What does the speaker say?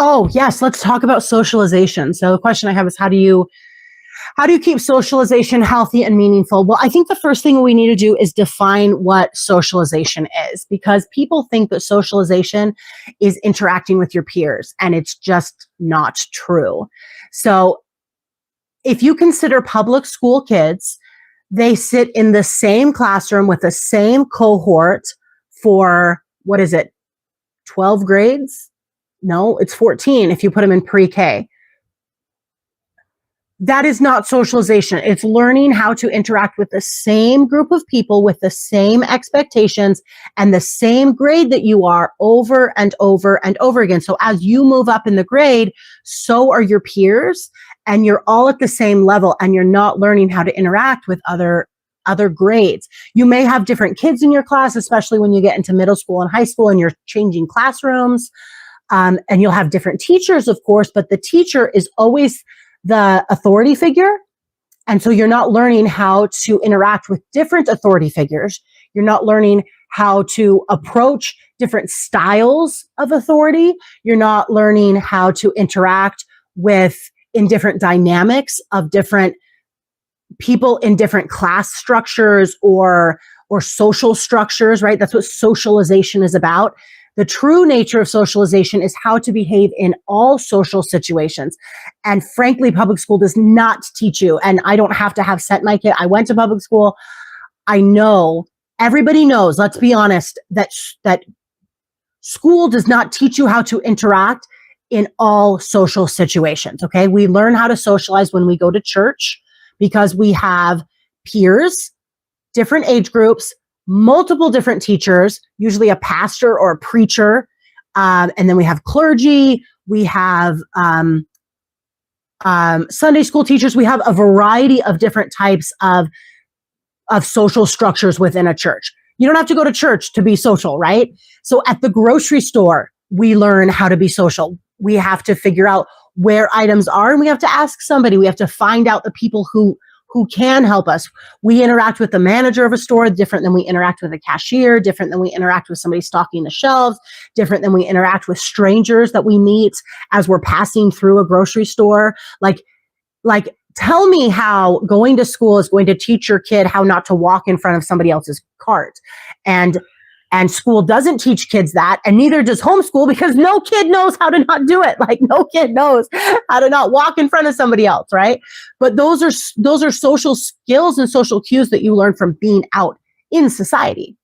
Oh, yes, let's talk about socialization. So the question I have is how do you keep socialization healthy and meaningful? Well, I think the first thing we need to do is define what socialization is, because people think that socialization is interacting with your peers, and it's just not true. So if you consider public school kids, they sit in the same classroom with the same cohort for, what is it, 12 grades? No, it's 14 if you put them in pre-K. That is not socialization. It's learning how to interact with the same group of people with the same expectations and the same grade that you are over and over and over again. So as you move up in the grade, so are your peers, and you're all at the same level, and you're not learning how to interact with other grades. You may have different kids in your class, especially when you get into middle school and high school and you're changing classrooms. And you'll have different teachers, of course, but the teacher is always the authority figure. And so you're not learning how to interact with different authority figures. You're not learning how to approach different styles of authority. You're not learning how to interact in different dynamics of different people in different class structures or social structures, right? That's what socialization is about. The true nature of socialization is how to behave in all social situations. And frankly, public school does not teach you. And I don't have to have sent my kid. I went to public school. I know, everybody knows, let's be honest, that school does not teach you how to interact in all social situations, okay? We learn how to socialize when we go to church because we have peers, different age groups, multiple different teachers, usually a pastor or a preacher. And then we have clergy, we have Sunday school teachers. We have a variety of different types of social structures within a church. You don't have to go to church to be social, right? So at the grocery store, we learn how to be social. We have to figure out where items are, and we have to ask somebody. We have to find out the people who can help us. We interact with the manager of a store different than we interact with a cashier, different than we interact with somebody stocking the shelves, different than we interact with strangers that we meet as we're passing through a grocery store. Like tell me how going to school is going to teach your kid how not to walk in front of somebody else's cart. And school doesn't teach kids that, and neither does homeschool, because no kid knows how to not do it. Like no kid knows how to not walk in front of somebody else, right? But those are social skills and social cues that you learn from being out in society.